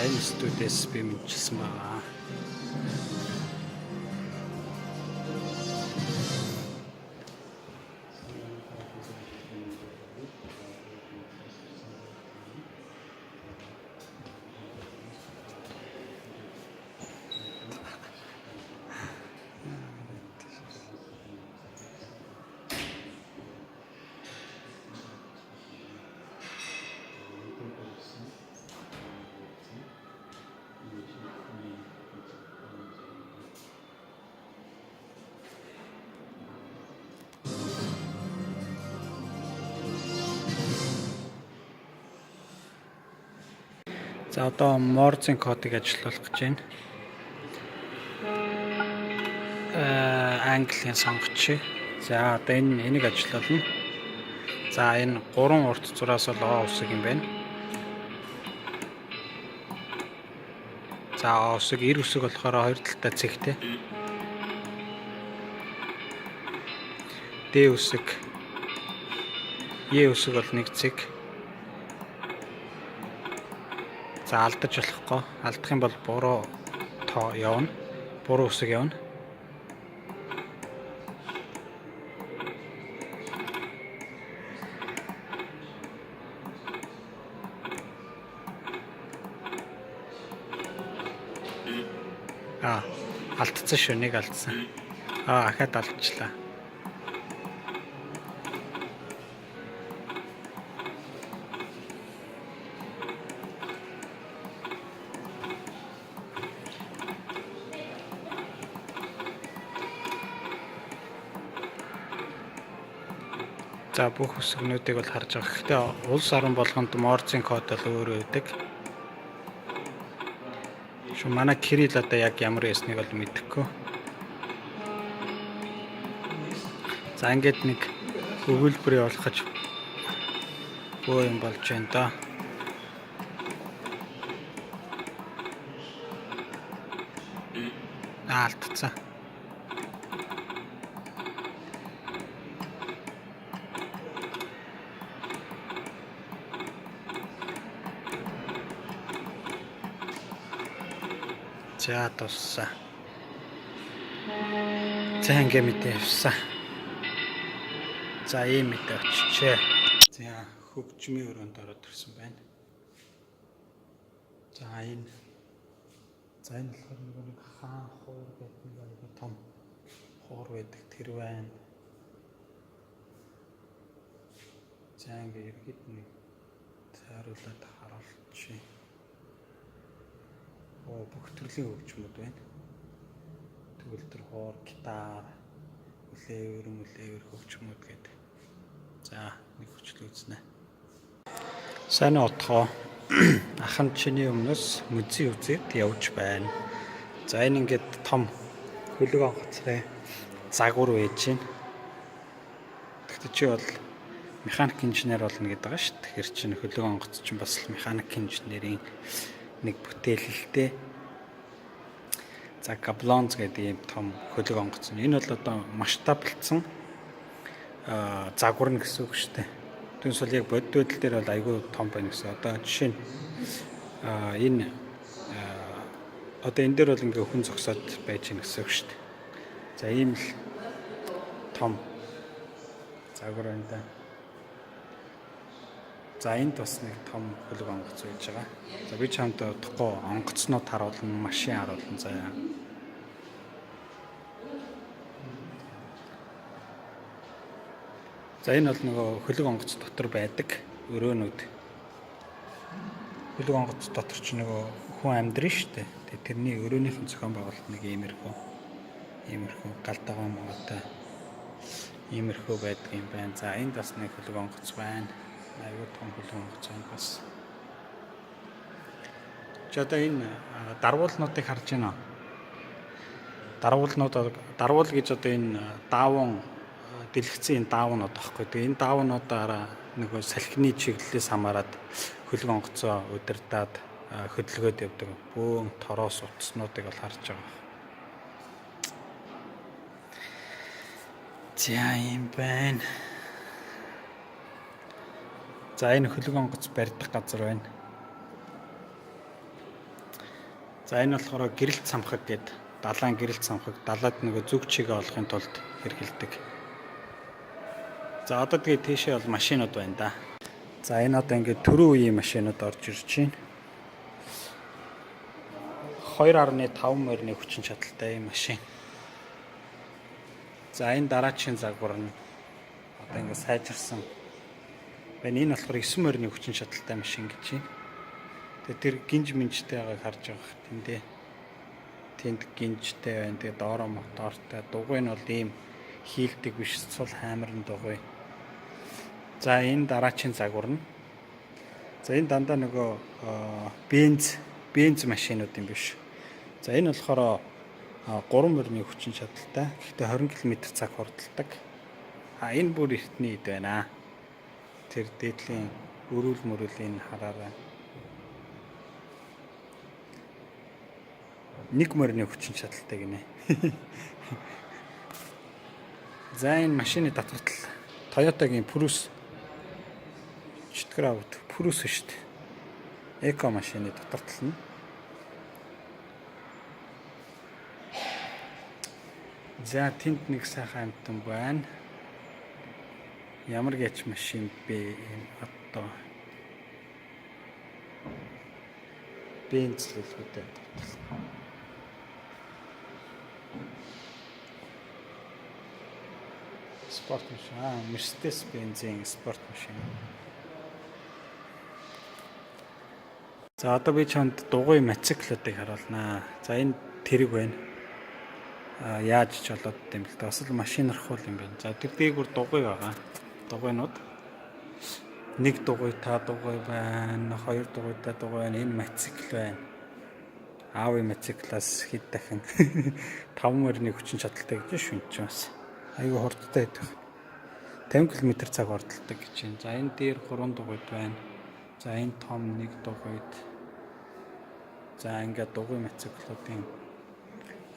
энэ студиэс би мэдчихсэн байгаа. За одоо Morse кодыг ажиллуулах гэж байна. Английн сонгоч. За одоо энийг ажиллуулна. За энэ 3 урт зураас бол O үсэг юм байна. За O үсэг 90 үсэг болохоор хоёр талтай цэгтэй. D үсэг, E үсэг бол нэг цэг. За алдаж болохгүй. Алдах юм бол буруу тоо явна. Буруу үсэг явна. Алдсан шүү, нэг алдсан. Ахаад алдчихлаа. За бүх үсгнүүдийг бол харж байгаа. Гэхдээ улс орон болгонд Morse код бол өөр байдаг. Манай Кирилл одоо яг ямар ясныг бол мэдэхгүй. За ингээд нэг өгүүлбэр явуулах бөө юм болж байна да. Алдцсан. За туссан. За ингээ мэдээ явсан. За ийм мэдээ очичээ. За хөгжмийн өрөөнд ороод ирсэн байна. За энэ болохоор нэг хаан хуур гэдэг нэг том хуур байдаг тэр байна. За ингээ ерхэд нэг тааруулаад харуулчих. Бүх төрлийн хөгжмүүд байна. Тэгвэл тэр хоор, гитар, үлээвэр хөгжмүүд гэдэг. За нэг хөчлөө үзнэ. Сайн утгаа. Ахан чиний өмнөөс музей үзээд явж байна. За энэ ингээд том хөлөг онгоцрын загвар байж байна. Тэгтээ чи бол механик инженер болно гэдэг байгаа шүү дээ. Тэгэхээр чинь хөлөг онгоц чинь бас механик инженерийн нэг бүтээлэлтэй. За габлонз гэдэг ийм том хөлөг онгоц. Энэ бол одоо масштаблцсан загвар гэсэн үг шүү дээ. Түүнээс бол яг бодит байдал дээр бол айгүй том байна гэсэн. Одоо жишээ нь энэ одоо энэ дээр бол ингээ хүн зогсоод байж гэнэ гэсэн үг шүү дээ. За ийм л том загвар байна да. За энд бас нэг том хөлөг онгоц байж байгаа. За би чамд утгагүй онгоцнууд харуулна, машин харуулна заяа. За энэ бол нөгөө хөлөг онгоц дотор байдаг өрөөнүүд. Хөлөг онгоц дотор ч нөгөө хүн амьдрын шүү дээ. Тэгээ тэрний өрөөнийхэн зохион байгуулалт нэг иймэрхүү галтагаа муутай иймэрхүү байдаг юм байна. За энд бас нэг хөлөг онгоц байна. Аюу том хөлөг онгоц байна бас. Чи одоо энэ дарвуулнуудыг харж байна уу? Дарвуул гэж одоо энэ даавн дэлгэцэн энэ даавнууд аахгүй. Тэгээ энэ даавнуудаараа нөгөө салхины чиглэлээс хамаарат хөлөг онгоцоо удирдаад хөдөлгөөд явдаг. Бөөн тороос утаснуудыг бол харж байгаа. За юм байна. За энэ хөлөг онгоц барьдаг газар байна. За энэ болохоор гэрэлт самхаг гэдэг далайн гэрэлт самхаг далаад нөгөө зүг чигээ олохын тулд хэрэгэлдэг. За одоо тэгээ тийшээ бол машинууд байна да. За энэ одоо ингээд түрүү үеийн машинууд орж ирж байна. 2.5 морины хүчин чадалтай юм машин. За энэ дараачийн загвар нь одоо ингээд сайжирсан. Энэ болохоор 9 морины хүчин чадалтай машин гэж байна. Тэгээ тэр гинж минжтэй байгааг харж байгаа тэндээ. Тэнд гинжтэй байна. Тэгээ доороо мотортой. Дугуй нь бол ийм хийлдэг биш, цул хаймарн дугуй. За энэ дараачийн загвар нь. За энэ дандаа нөгөө бенз машинууд юм биш. За энэ болохоор 3 морины хүчин чадалтай. Гэхдээ 20 км/цаг хурдтай. Энэ бүр эртний ид байна. Тэр дээдлийн өрүүл мөрөлийн хараараа 1 морины хүчин чадалтай гинэ. За энэ машины татвартал Toyota-гийн Prius читгэр авт Prius шүү дээ. Эко машины татвартал нь. За тэнд нэг сайхан амтан байна. Ямар гэж машин бэ энэ одоо бенз л үлдээ. Спорт машин, Mercedes-Benz-ийн спорт машин. За одоо би чамд дугуй мотоциклуудыг харуулнаа. За энэ тэрэг байна. Яаж ч болоод юм л да. Бас л машин нархуул юм байна. За тэр дээгүүр дугуй байгаа. Дугуйнууд. Нэг дугуйтай дугуй байна, 2 дугуйтай дугуй байна. Энэ мотоцикл байна. Аавын мотоциклаас хэд дахин 5 морины хүчин чадалтай гэж шүнж бас. Айгүй хурдтай байдаг. 50 км/цаг хурдтай гэж байна. За энэ дээр 3 дугуйд байна. За энэ том нэг дугуйд. За ингээд дугуй мотоциклуудын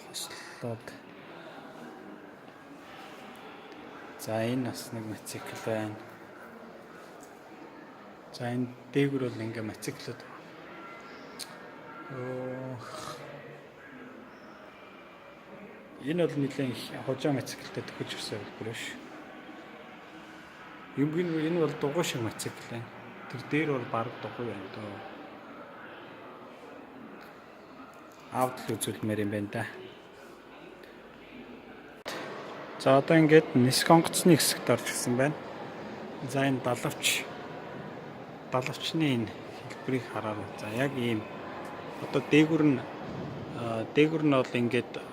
хослоод. За энэ бас нэг мотоцикл байна. За энэ дээгүүр бол ингээд мотоциклууд. Энэ бол нэлээд хожоо мотоциклтэй төхөж өссөн хэлбэр биш. Энэ бол дугуй шиг мотоцикл байна. Тэр дээр бол баг дугуй байна дөө. Аавд л үзүүлмээр юм байна да. За одоо ингээд ниск онгоцны хэсэгт орж ирсэн байна. За энэ далавчны энэ хэлбэрийг хараарай. За яг ийм одоо дээгүр нь бол ингээд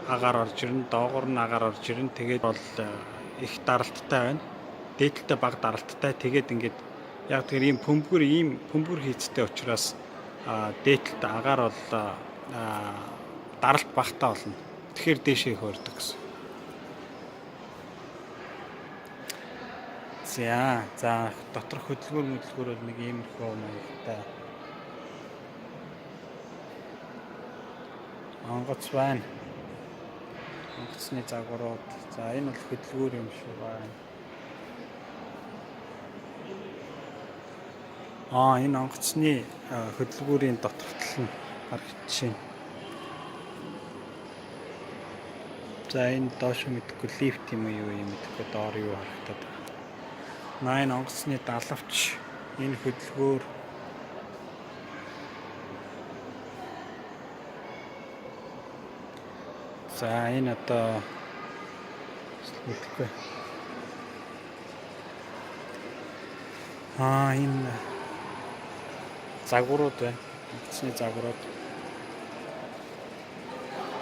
агаар орж ирнэ, доогоор нь агаар орж ирнэ. Тэгээд бол их даралттай байна. Дээдэлтэй бага даралттай. Тэгээд ингээд яг тэр ийм пөмбөр хийцтэй учраас дээдэлтэй агаар бол даралт багтаа болно. Тэгэхээр дээшээ хөөрдөг гэсэн. За дотор хөдөлгөөр бол нэг иймэрхүү маягтай. Онгоц байна. Онгоцны загварууд. За энэ бол хөдөлгөөр юм шиг байна. Энэ онгоцны хөдөлгөөрийн дотортол нь харагдчихэв. За энэ доош мэдхгүй лифт юм уу юм мэдхгүй доор юу харагдаад байна. Энэ онгоцны далавч энэ хөдөлгөөр. За энэ одоо мэдхгүй. Энэ загварууд байна. Онгоцны загварууд.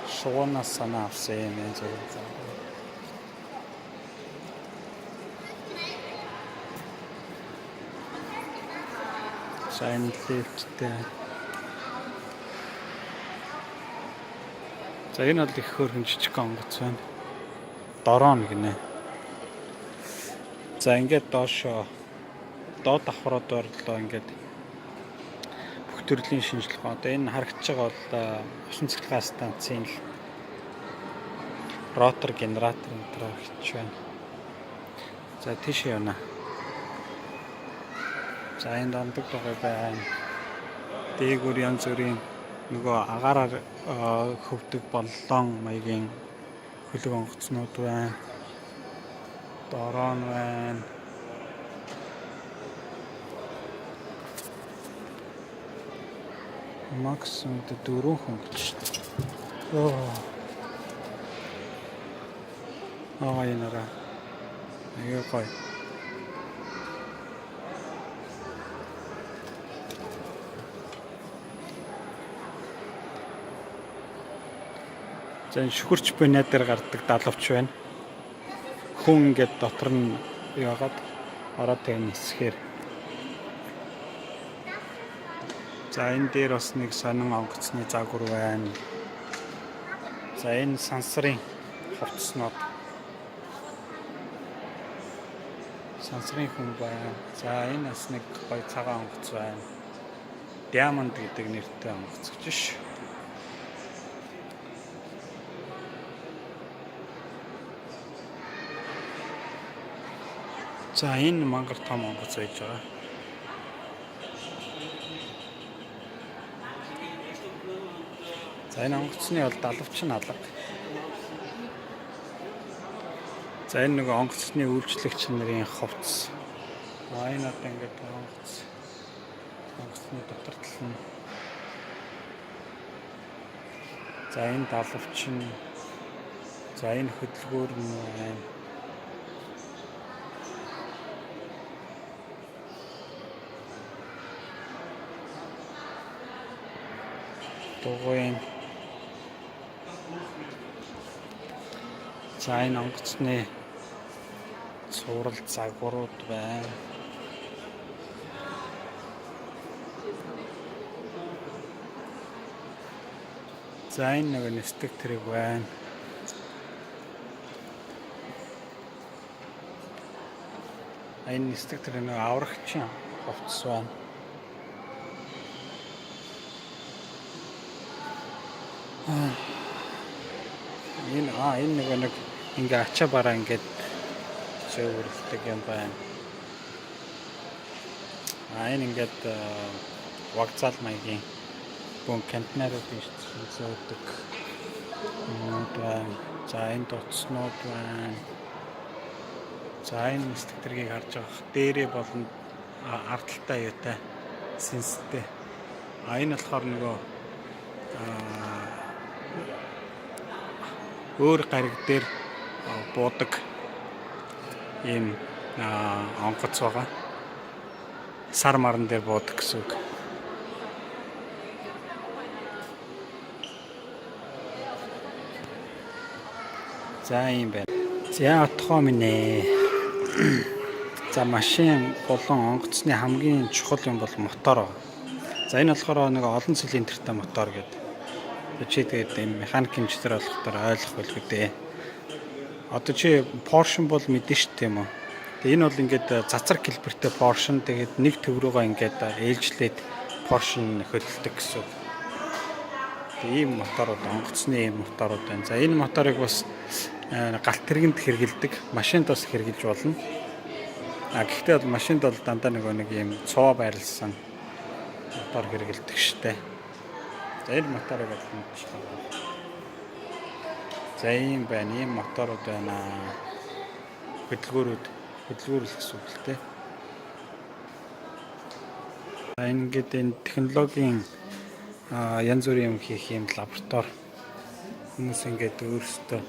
Шуунаас санаа авсан юм энэ загвар. Сайн лифттэй. За энэ бол их хөөрхөн жижиг онгоц байна. Дорон гинэ. За ингээд доошоо доод давхрууд орлоо ингээд бүх төрлийн шинжилгээ. Одоо энэ харагдаж байгаа бол усан цэцлэгийн станцын ротор генератор энэ гэж байна. За тийш явна. За энэ дондог байгаа байна. Дээгүүр янз бүрийн нөгөө агаараар хөвдөг боллон маягийн хөлөг онгоцнууд байна. Дорон байна. Максимум 4 хүн гэж шүү дээ. Янараа. Аяа гоё. За шүхэрч бинаа дээр гардаг далавч байна. Хүн ингээд дотор нь яагаад ороод байгаа нисэхээр. За энэ дээр бас нэг сонин онгоцны загвар байна. За энэ сансрын хувцснууд. Сансрын хүн байна. За энэ бас нэг гоё цагаан онгоц байна. Diamond гэдэг нэртэй онгоц гэж ш. За энэ мангар том онгоц байж байгаа. За энэ онгоцны бол далавчин алга. За энэ нэг онгоцны үйлчлэгч нарын хувцс. Энэ одоо ингээд онгоцны дотор тал нь. За энэ далавчин. За энэ хөдөлгөөр нь байна. Дугуйн. За энэ онгоцны цуврал загварууд байна. За энэ нэг нэстэг тэрэг байна. Энэ нэстэг тэрэг нэг аврагчин хувцас байна. Энэ нэг ингээ ачаа бараа ингээд зөөвөрлөдөг юм байна. Энэ ингээд вагзал маягийн бун контейнерүүд зөөдөг. За энэ дуцснууд байна. За энэ стиктергийг харж байгаа. Дээрээ болон ардталтай аюутай сенстэй. Энэ болохоор нөгөө өөр гариг дээр буудаг ийм онгоц байгаа. Сар маран дээр буудаг гэсэн үг. За юм байна. За отгоо минь ээ. За машин болон онгоцны хамгийн чухал юм бол мотор. За энэ болохоор нэг олон цилиндртэй мотор гэдэг. Чи тэгээд механик инженер болохоор ойлгох байлгүй дээ. Одоо чи Porsche бол мэдэн шүү дээ юм уу? Тэгээ энэ бол ингээд цацраг хэлбэртэй Porsche тэгээд нэг төв рүүгээ ингээд ээлжлээд Porsche хөдөлдөг гэсэн. Тэгээ ийм моторууд онгоцны ийм моторууд байна. За энэ моторыг бас галт тэргэнд хэрэгэлдэг, машинд бас хэрэгжилж болно. Гэхдээ бол машинд бол дандаа нэг ийм цоо байрлсан мотор хэрэгэлдэг штэ. За энэ моторыг бол мэдчихлээ. За ийм байна, ийм моторууд байна. Хөдөлгөөрөл гэсэн үг л дээ. За ингээд энэ технологийн янз бүрийн юм хийх юм лаборатори хүмүүс ингээд өөрсдөө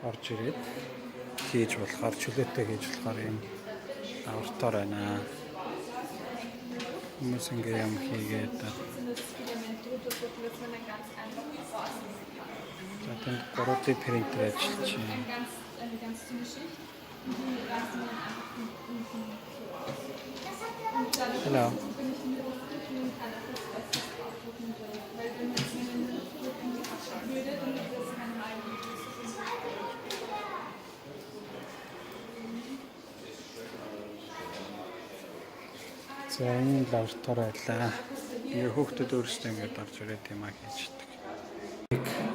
орж ирээд хийж болохоор чөлөөтэй хийж болохоор юм лаборатори байна. Хүмүүс ингээд юм хийгээд за тэнд 3D принтер ажиллаж байна. Hello. За энэ лаборатори байлаа. Ингээ хүүхдүүд өөрсдөө ингээд орж ирээд юм хийждэг.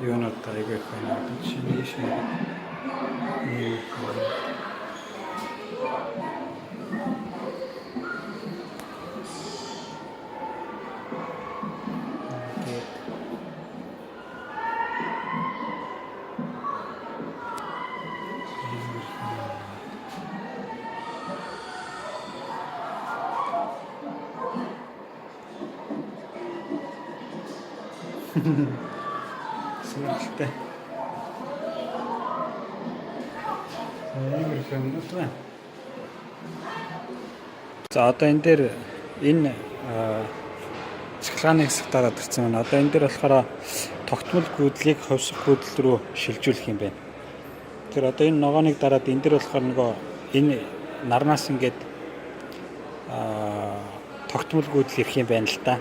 Юунууд айгүй их байна. Шинэ Сонирхолтой. Ийм их юмнууд байна. За одоо энэ дээр энэ цахилгааны хэсэг дараад ирсэн байна. Одоо энэ дээр болохоор тогтмол гүйдлийг ховсох гүйдэл рүү шилжүүлэх юм байна. Тэгэхээр одоо энэ ногооныг дараад энэ дээр болохоор нөгөө энэ нарнаас ингээд тогтмол гүйдэл ирэх юм байна л да.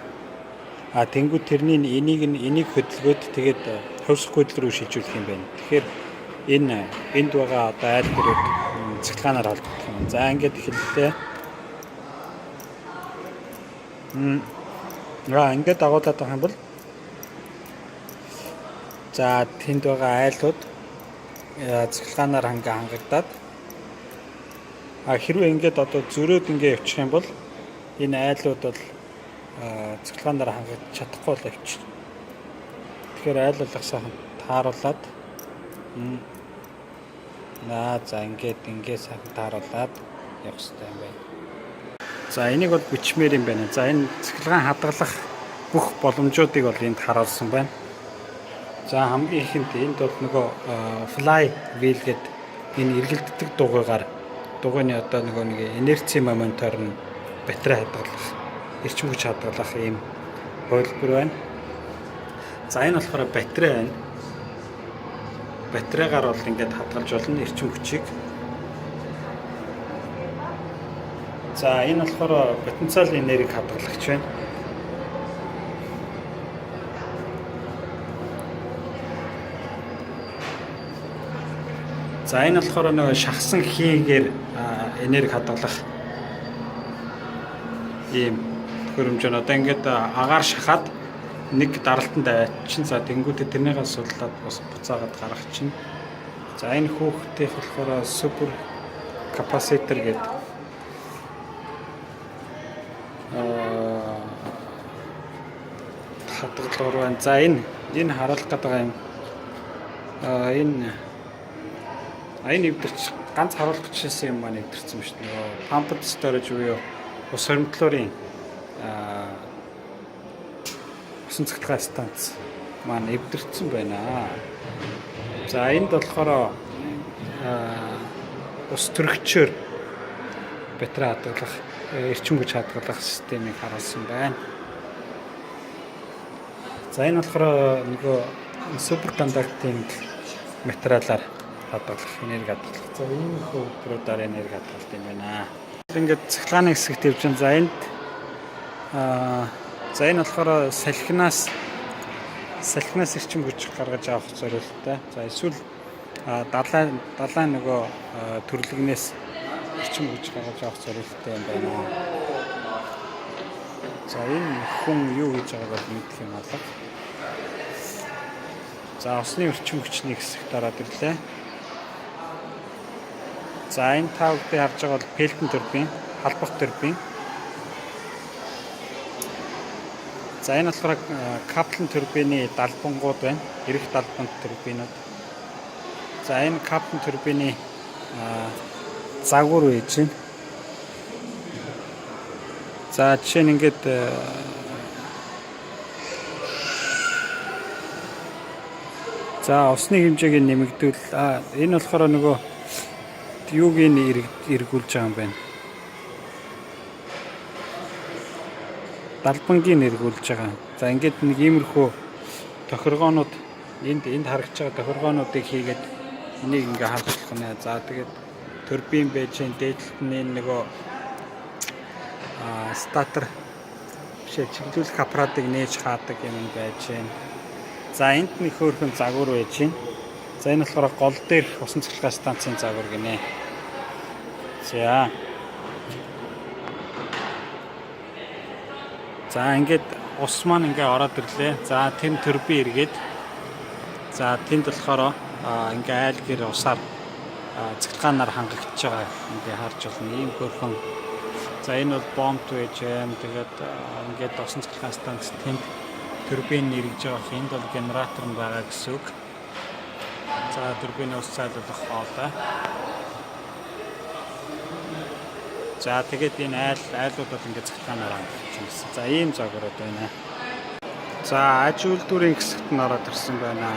Тэнгүүд тэрний энийг хөдөлгөөд тэгээд ховсох гүйдэл рүү шилжүүлэх юм байна. Тэгэхээр энд байгаа одоо айл гэрүүд цахилгаанаар холбогдох юм. За ингээд эхэллээ. Ингээд дагуулад байгаа юм бол за тэнд байгаа айлууд цахилгаанаар хангагдаад хэрвээ ингээд одоо зөрөөд ингээд явчих юм бол энэ айлууд бол цахилгаанаар хангагдаж чадахгүй л явчих. Тэгэхээр айл болгох сайхан тааруулаад за ингээд сайхан тааруулаад явах хэрэгтэй юм байна. За энийг бол бичмээр юм байна. За энэ цахилгаан хадгалах бүх боломжуудыг бол энд харуулсан байна. За хамгийн ихэнд энд бол нөгөө fly wheel гэдэг энэ эргэлддэг дугуйны одоо нөгөө нэг инерци моментоор нь батарей хадгалах, эрчим хүч хадгалах ийм хөлбөр байна. За энэ болохоор батарей байна. Батарейгаар бол ингээд хадгалж болно эрчим хүчийг. За энэ болохоор потенциал энергийг хадгалагч байна. За энэ болохоор нөгөө шахсан хийгээр энерги хадгалах ийм төхөөрөмж нь. Одоо ингээд агаар шахаад нэг даралтанд авчин. За тэнгуүтэ тэрнийгээ судлаад бас буцаагаад гаргах чинь. За энэ хүүхдийнх болохоор супер капаситор гэдэг хадгалгаар байна. За энэ харуулах гэдэг юм. Энэ эвдэрч ганц харуулах гэжсэн юм маань эвдэрсэн юм шүү дээ. Нөгөө pumped storage буюу ус хоригдлоорын усан цахилгаан станц маань эвдэрсэн байна. За энд болохоор ус төрөгчөөр батарей хадгалах, эрчим хүч хадгалах системийг харуулсан байна. За энэ болохоор нөгөө супер кондуктинг материалаар хадгалах, энерги хадгалах. За энэ хөвдрүүдээр энерги хадгалт юм байна. Ингээд цахилгааны хэсэгт явж байна. За энэ болохоор салхинаас эрчим хүч гаргаж авах зорилттой. За эсвэл далайн нөгөө төрлөгнөөс эрчим хүч гаргаж авах зорилттой юм байна. За энэ хүн юу хийж байгааг бол мэдэх юм алга. За усны эрчим хүчний хэсэг дараад ирлээ. За энэ та бүхэн харж байгаа бол Пелтон турбин, халбах турбин. За энэ болохоор Kaplan турбины далбангууд байна. Ирэх далбанд турбинууд. За энэ Kaplan турбины загвар байж байна. За жишээ нь ингээд за усны хэмжээг нэмэгдүүл. Энэ болохоор нөгөө юуг эргүүлж байгаа юм байна. Далбангийн эргүүлж байгаа. За ингээд нэг иймэрхүү тохиргоонууд энд харагдж байгаа тохиргоонуудыг хийгээд энийг ингээ харгалах нэ. За тэгээд турбин байж, дээдлэлт нь нөгөө статер чиглүүлэх аппаратыг нээж хаадаг юм байж байна. За энд нэг хөөрхөн загвар байж байна. За энэ болохоор гол дээр усан цахилгаан станцын загвар гинэ. За ингээд ус маань ингээ ороод ирлээ. За тэнд турбин эргээд. За тэнд болохоор ингээ айл гэр усаар цахилгаанаар хангагдж байгаа ингээ харж байна. Ийм хөөрхөн. За энэ бол бомб байж байна. Тэгээд ингээд усан цахилгаан станц тэнд турбин эргэж байгаа. Энд бол генератор нь байгаа гэсэн үг. За турбины ус цайлуулах хоолой. За тэгээд энэ айлууд бол ингээд цахилгаанаар хангагдаж байна. За ийм загварууд байна. За аж үйлдвэрийн хэсэгт нь ороод ирсэн байна.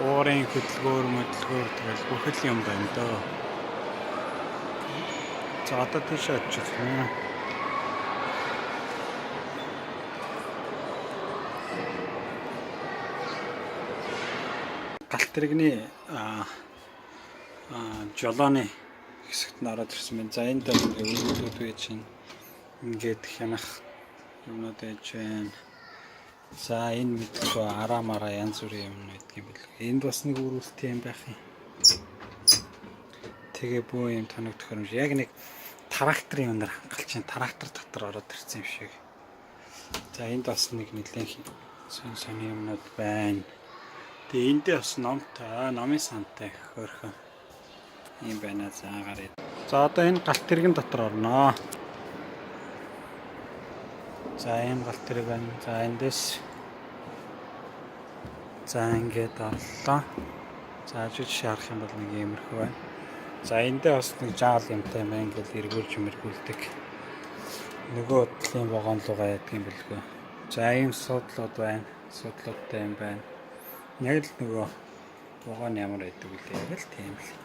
Уурын хөдөлгөөр тэгэл бүх л юм байна дөө. За одоо тийш очихлаа. Галт тэрэгний жолооны хэсэгт нь ороод ирсэн байна. За энд үйлдвэрүүд байж байна. Ингээд хянах юмнууд байж байна. За энэ мэдлгүй араа мараа янз бүрийн юм байдгийг бэл. Энд бас нэг үрүүлэлт юм байх юм. Тэгээ бөө юм тоног төхөөрөмж яг нэг тракторын өнөр хангалж трактор дотор ороод ирсэн юм шиг. За энд бас нэг нэлээд сонь юмнууд байна. Тэгээ эндээ бас номын сантай хөөрхөн юм байна. За гарыг. За одоо энэ галт тэрэгэн дотор орноо. За ийм галт тэрэг байна. За эндээс за ингээд орлоо. За ажиж шаарах юм бол нэг иймэрхүү байна. За эндээ бас нэг жаал юмтай юм байна. Ингээд эргүүлж мэргүүлдэг. Нөгөө талын вагон руугаа ядг юм бэлгүй. За ийм суудлууд байна. Суудлуудтай юм байна. Яг л нөгөө вагон ямар байдаг вэ? Яг л тийм л юм.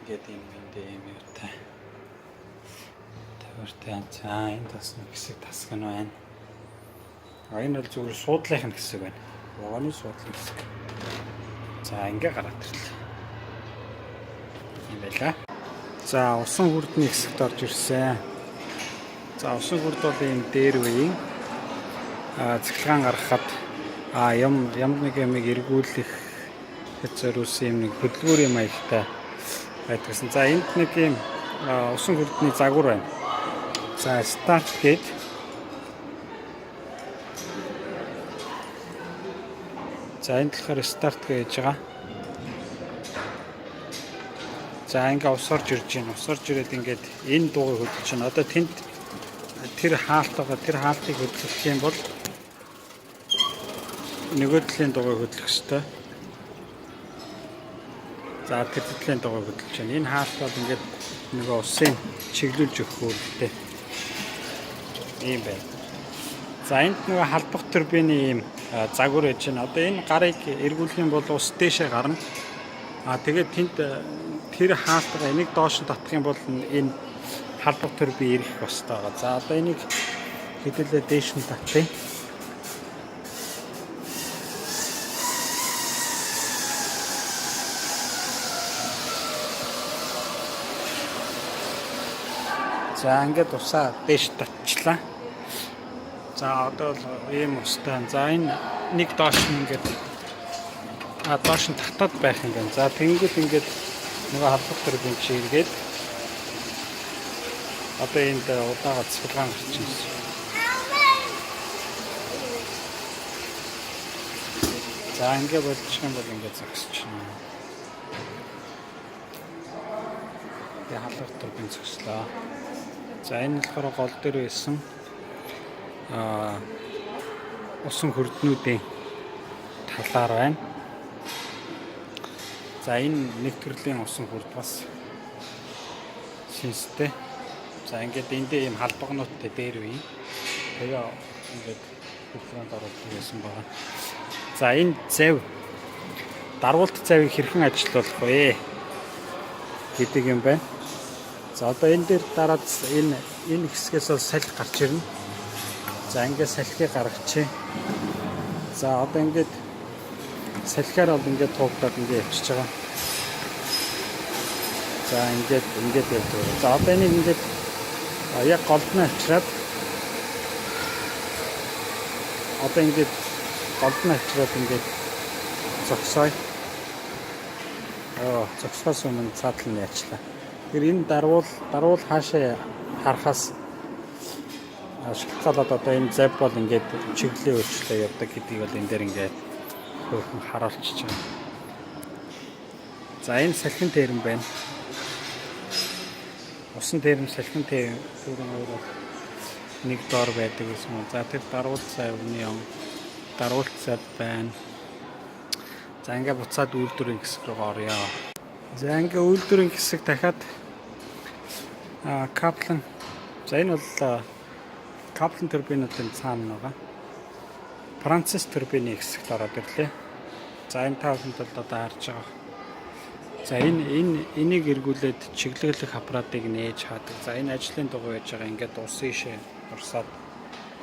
Ингээд юм юутай. Тавартай. За энд бас нэг хэсэг тасг нь байна. Энэ бол зүгээр суудлынх нь хэсэг байна. Вагоны суудлын хэсэг. За ингээ гараад ирлээ. Юм байла. За усан хүрдний хэсэгт орж ирсэн. За усан хүрд бол энэ дээр үеийн цэглэгаан гаргахад ямар нэг юмыг эргүүлэх зориулсан юм нэг хөдөлгөөрийн маягтай байдгсан. За энд нэг юм усан хүрдний загвар байна. За старт гээд за энэ болохоор старт гэж байгаа. За ингээ ус орж ирж байна. Ус орж ирээд ингээд энэ дуугийг хөдөлж байна. Одоо тэнд тэр хаалтыг хөдлөх юм бол нөгөө талын дуугийг хөдлөх ёстой. За тэр талын дуугийг хөдлөж байна. Энэ хаалт бол ингээд нөгөө усын чиглүүлж өгөх үүрэгтэй. Ийм байна. За энд нөгөө халбах турбины ийм загвар байж байна. Одоо энэ гарыг эргүүлэх юм бол ус дээшээ гарна. Тэгээд тэнд тэр хаалтгаа энийг доош нь татах юм бол энэ халбах турби ирэх ёстой байгаа. За одоо энийг хэдүүлээ дээш нь татъя. За ингээд усаа дээш татчихлаа. За одоо л ийм устай. За энэ нэг доош нь ингээд доош нь татаад байх юм байна. За тэнгүүд ингээд нөгөө халбах турбин чиргээд одоо энд удаага цэглэгаан гарч ирсэн. За ингээд болчих юм бол ингээд зогсчихно. Тэгээ халбах турбин зогслоо. За энэ болохоор гол дээр байсан усан хүрднүүдийн талаар байна. За энэ нэг төрлийн усан хүрд бас шинжтэй. За ингээд эндээ ийм халбагнуудтай дээр үе. Тэгээ ингээд хөдөлгөөнд оруулдаг байсан байна. За энэ зав дарвуулт завыг хэрхэн ажиллуулах вэ гэдэг юм байна. За одоо энэ дээр дараад энэ хэсгээс бол салхи гарч ирнэ. За ингээд салхийг гаргачих. За одоо ингээд салхиар бол ингээд туugдаад ингээд явчихж байгаа. За ингээд явдаг. За одоо энийг ингээд яг голдно авчираад одоо ингээд голдно авчираад ингээд зогсоё. Зогсохоос өмнө цаатал нь яачлаа. Тэр энэ дарвал хаашаа харахаас шалтгаалаад одоо энэ зав бол ингээд чиглэлийн өөрчлөлтөд явдаг гэдгийг бол энэ дээр ингээд хөөрхөн харуулчихж байгаа. За энэ салхин тэрэн байна. Усан тэрэн салхин тэрэн өөрөө нэг доор байдаг гэсэн юм. За тэр дарвал завны дарвалт зав байна. За ингээ буцаад үйлдвэрийн хэсэг рүү орё. За ингээ үйлдвэрийн хэсэг дахиад каплан. За энэ бол каплан турбинуудын цаана байгаа. Францис турбины хэсэгт ороод ирлээ. За энэ таавланд бол одоо харж байгаа. За энийг эргүүлээд чиглэлэх аппаратыг нээж хаадаг. За энэ ажлын дугуй яаж байгаа ингээд ус ийшээ урсаад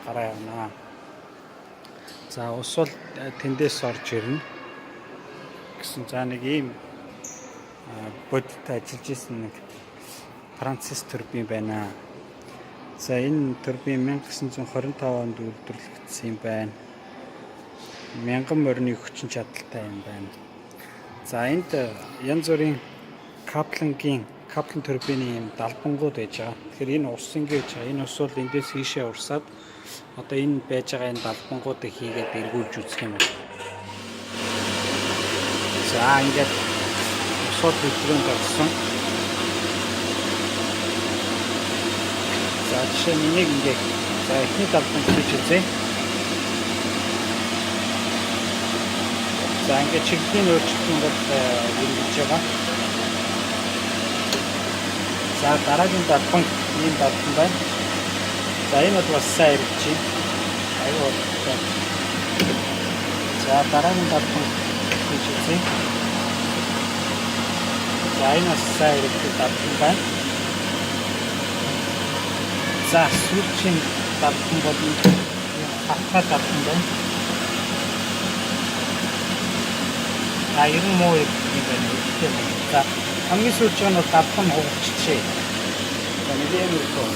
гараа явнаа. За ус бол тэндээс орж ирнэ гэсэн. За нэг ийм бодит ажиллаж исэн нэг Францис турбин байна. За энэ турбин 1925 онд үйлдвэрлэгдсэн юм байна. Мянган морины хүчин чадалтай юм байна. За энд янз бүрийн каплан турбины юм далбангууд байж байгаа. Тэгэхээр энэ ус ингэж байгаа. Энэ ус бол эндээс хийшээ урсаад одоо энэ байж байгаа энэ далбангуудыг хийгээд эргүүлж үзэх юм байна. За ингээд усууд хөдөлгөөнд орсон. За жишээ нь энийг ингээд за эхний далбанг хийж үзье. За ингээд чиглэлийн өөрчлөлт бол хэрэгжиж байгаа. За дараагийн далбанг ийм далбан байна. За энэ бол бас сайн хэрэгжиж байна. Аюу. За дараагийн далбанг хийж үзье. За энэ бас сайн хэрэгжиж далбан байна. За сүүлчийн далбан бол хатгаа далбан байна. Ер нь муу юм байна. За хамгийн сүүлч нь бол далбан хугацчээ. За нэг юм уу.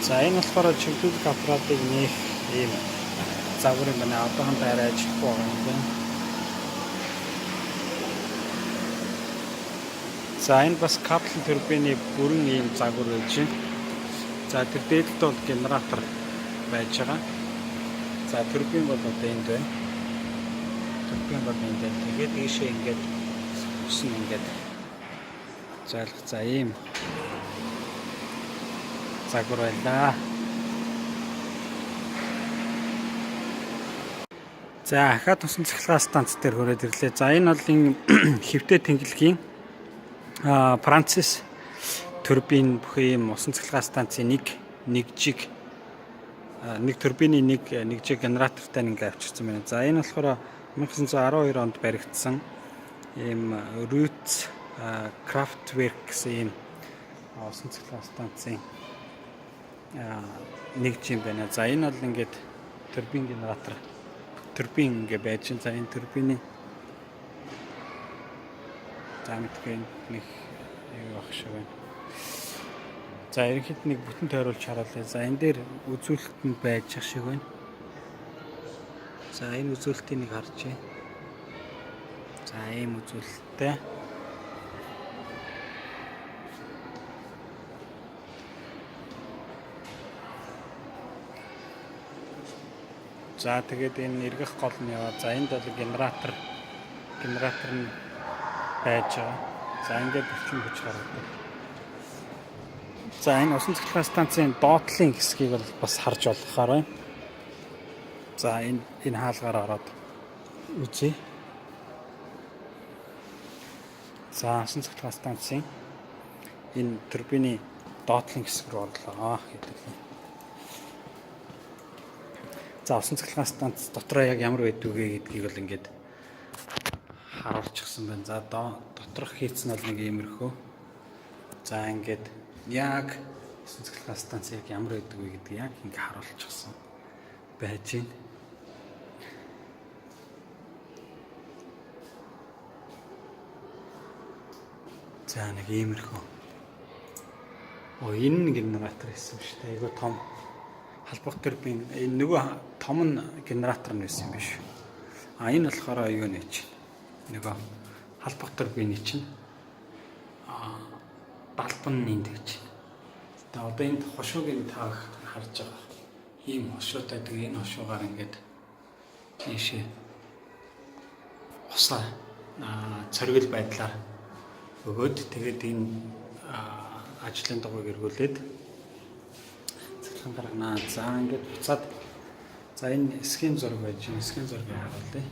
За энэ болохоор чиглүүлэх аппаратыг нээх ийм загвар юм байна. Одоохондоо арай ажиллахгүй байгаа юм байна. За энэ бас каплан турбины бүрэн ийм загвар байж байна. За тэр дээдлд бол генератор байж байгаа. За турбин бол одоо энд байна. Турбин бол энд байна. Тэгээд ийшээ ингээд усан ингээд зайлах. За ийм загвар байлаа. За ахаад усан цахилгаан станц дээр хүрээд ирлээ. За энэ бол хэвтэ тэнглэгийн Францис турбин бүхэн ийм усан цахилгаан станцын нэг жиг нэг турбины нэг жиг генератортай ингээ авчирсан байна. За энэ болохоор 1912 онд баригдсан ийм Roots Kraftwerk гэсэн ийм усан цахилгаан станцын нэг жиг байна. За энэ бол ингээд турбин генератор турбин ингээ байж байна. За энэ турбины за мэдгүй нэг юу ах шиг байна. За ерөнхийд нэг бүтэн тойруулж харуулъя. За энэ дээр үзүүлэлт нь байж ах шиг байна. За энэ үзүүлэлтийг нэг харж байна. За ийм үзүүлэлттэй. За тэгээд энэ эргэх гол нь яваа. За энд бол генератор нь байж байгаа. За ингээд бүтлэн хүч гаргадаг. За энэ усан цахилгаан станцын доотлын хэсгийг бол бас харж болохоор байна. За энэ хаалгаар ороод үзье. За усан цахилгаан станцын энэ турбины доотлын хэсэг рүү орлоо гэдэг. За усан цахилгаан станц дотроо яг ямар байдгийг бол ингээд харуулчихсан байна. За доторх хийцэн бол нэг иймэрхүү. За ингээд яг усан цахилгаан станц яг ямар байдаг вэ гэдгийг яг ингэ харуулчихсан байж байна. За нэг иймэрхүү. Энэ генератор байсан шүү дээ. Айгу том халбах турбин. Энэ нөгөө том нь генератор нь байсан юм биш. Энэ болохоор юу нэж. Нөгөө халбах турбины чинь далбан нэнд гэж. Тэгээ одоо энд хошуугийн таах харж байгаа. Ийм хошуутай тэгээ энэ хошуугаар ингээд тийшээ усаа цоргил байдлаар өгөөд тэгээд энэ ажлын дугуйг эргүүлээд цэцлэн гаргана. За ингээд буцаад За энэ схем зураг байж байна. Схем зургийг харуулъя.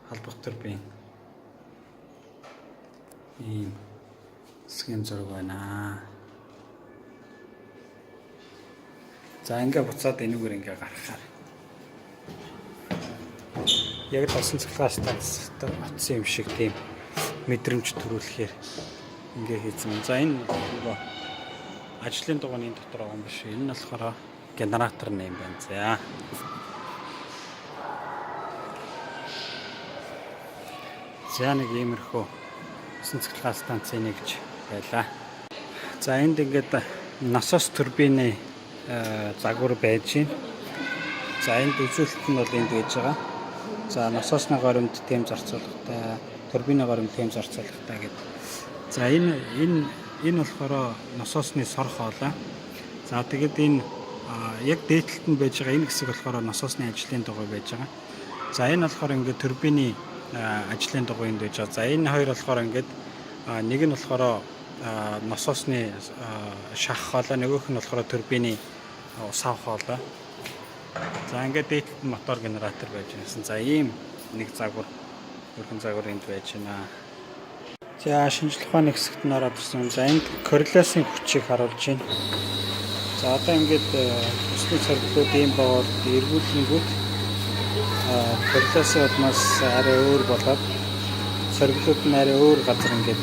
Халбах турбин ийм схем зураг байна. За ингээ буцаад энэгээр ингээ гаргахаар яг тосон цахилгаан станцтай утсан юм шиг тийм мэдрэмж төрүүлэхээр ингээ хийсэн. За энэ нөгөө ажлын дугааны дотор байгаа юм биш. Энэ нь болохоор генератор нэм байна. За. За нэг иймэрхүү тосон цахилгаан станцын нэг гэж байлаа. За энд ингээд насос турбины загвар байж байна. За энд үзүүлэлт нь бол энд байж байгаа. За насосны горимд тэм зарцуулгатай, турбины горимд тэм зарцуулгатай гэдэг. За энэ болохоор насосны сор хоолой. За тэгээд энэ яг дээдлэлт нь байж байгаа энэ хэсэг болохоор насосны ажлын дугуй байж байгаа. За энэ болохоор ингээд турбины ажлын дугуй энд байж байгаа. За энэ хоёр болохоор ингээд нэг нь болохоор насосны шах хоолой, нөгөөх нь болохоор турбины усаав хоолой. За ингээд дээдлэлт нь мотор генератор байж байсан. За ийм нэг загвар, өргөн загвар энд байж байна. За шинжлэх ухааны хэсэгт нь ороод ирсэн. За энд корреляцийн хүчийг харуулж байна. За одоо ингээд төслийн сорилтууд ийм боор эргүүлэнгүүт корреляцийн удмаас арай өөр болоод сорилтууд нь арай өөр газар ингээд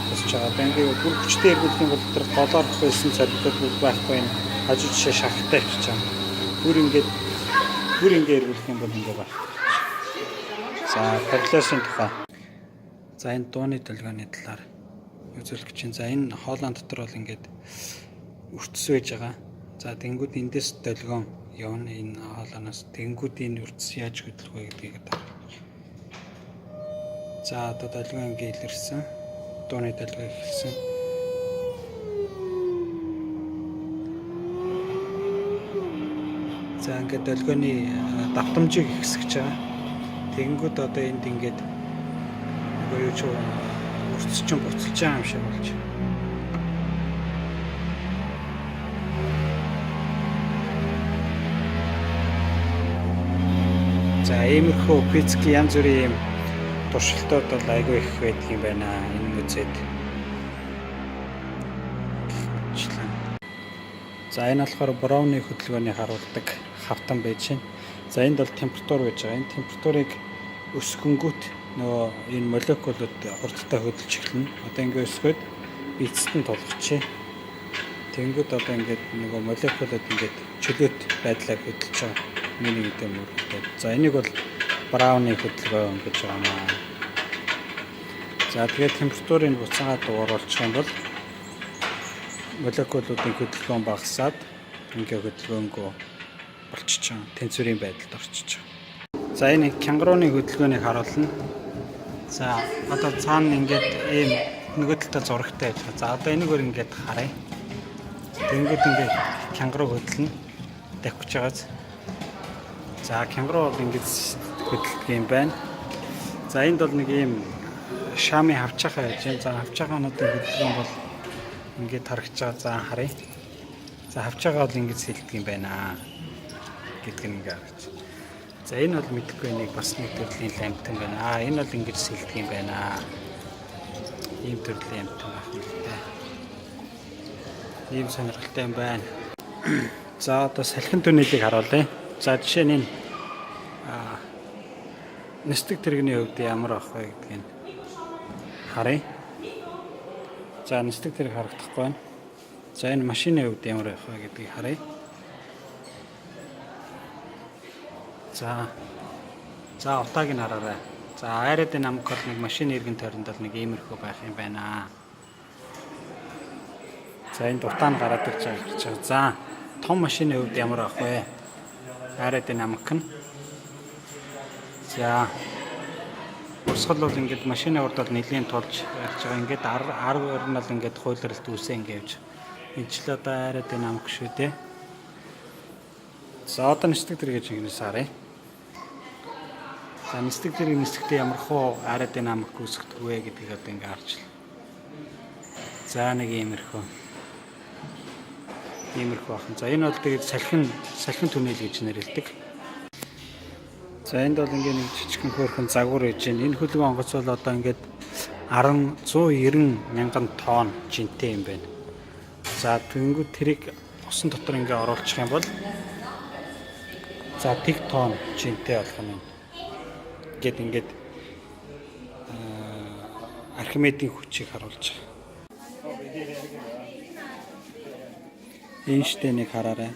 тусч байгаа. Ингээд бүр хүчтэй эргүүлэхийн бол тэр голоор байсан сорилтууд байхгүй юм. Хажуу жишээ шахалтай хийж байгаа. Бүр ингээд эргүүлэх юм бол ингээд байна. За корреляцийн тухай. За энэ дууны долгионы талаар үзүүлэх чинь. За энэ хоолойн дотор бол ингээд үртс байж байгаа. За тэнгууд эндээс долгион явна энэ хоолойноос. Тэнгууд энэ үртс яаж хөдлөх вэ гэдгийг харах. За одоо долгион ингээд илэрсэн. Дууны долгион эхэлсэн. За ингээд долгионы давтамжийг ихсгэж байгаа. Тэнгүүд одоо энд ингээд юу ч үрцч чинь буцалж байгаа юм шиг болж. За иймэрхүү физикийн янз бүрийн юм туршилтууд бол айгүй их байдаг юм байна. Энэ үзээд. За энэ болохоор Брауны хөдөлгөөнийг харуулдаг хавтан байж байна. За энд бол температур байж байгаа. Энэ температурыг өсгөнгүүт нөгөө энэ молекулууд хурдтай хөдөлж эхэлнэ. Одоо ингээд өсгөөд эцэст нь тулгачээ. Тэнгүүд одоо ингээд нөгөө молекулууд ингээд чөлөөт байдлаар хөдөлж байгаа. Миний гэдэг юм уу. За энийг бол Брауны хөдөлгөөн гэж байгаа юм аа. За тэгээд температурыг буцаагаад дууруулчих юм бол молекулуудын хөдөлгөөн багасаад ингээ хөдөлгөөнгөө болчихж байгаа. Тэнцвэрийн байдалд орчиж байгаа. За энэ кенгуруны хөдөлгөөнийг харуулна. За одоо цаана ингээд ийм нөгөө талтай зурагтай байж байгаа. За одоо энэгээр ингээд харъя. Тэнгүүд ингээд кенгуру хөдлөнө. Давхиж байгааз. За кенгуру бол ингээд хөдөлдөг юм байна. За энд бол нэг ийм шами хавчаахаа байж байна. За хавчаахаануудын хөдөлгөөн бол ингээд харагч байгаа. За харъя. За хавчаага бол ингэж сэлдэг юм байна гэдг нь ингээд харагч. За энэ бол мэдэхгүй нэг бас нэг төрлийн ламптан байна. Энэ бол ингэж сэлдэг юм байна. Ийм төрлийн ламптан байх юм л дээ. Ийм сонирхолтой юм байна. За одоо салхин түнэлийг харуулъя. За жишээ нь энэ нисдэг тэрэгний хувьд ямар ах вэ гэдгийг харъя. За нисдэг тэрэг харагдахгүй байна. За энэ машины хувьд ямар байх вэ гэдгийг харъя. За утааг нь хараарай. За айрын намк бол нэг машины иргэн тойронд бол нэг иймэрхүү байх юм байна. За энэ утаа нь гараад ирж байгаа. За том машины хувьд ямар байх вэ? Айрын намк нь. За урсгал бол ингээд машины урд бол нэлийн тулж ярьж байгаа. Ингээд арга нь бол ингээд хуйлралт үүсээ ингээд энэ ч л одоо айрын намк шүү дээ. За одоо нисдэг тэрэг гэж ингэнээс харъя. За нисдэг тэрэг нисэхдээ ямар хуу айрын намк үүсгдэг вэ гэдгийг одоо ингээд харж. За нэг иймэрхүү. Иймэрхүү бахан. За энэ бол тэгээд салхин түнэл гэж нэрлэдэг. За энд бол ингээд нэг жижигхэн хөөрхөн загвар ээж байна. Энэ хөлөг онгоц бол одоо ингээд 190 мянган тонн жинтэй юм байна. За тэнгүүд тэрийг усан дотор ингээд оруулчих юм бол за 1 тонн жинтэй болох юм байна. Ингээд Архимедийн хүчийг харуулж байгаа. Энэ штэ нэг хараарай.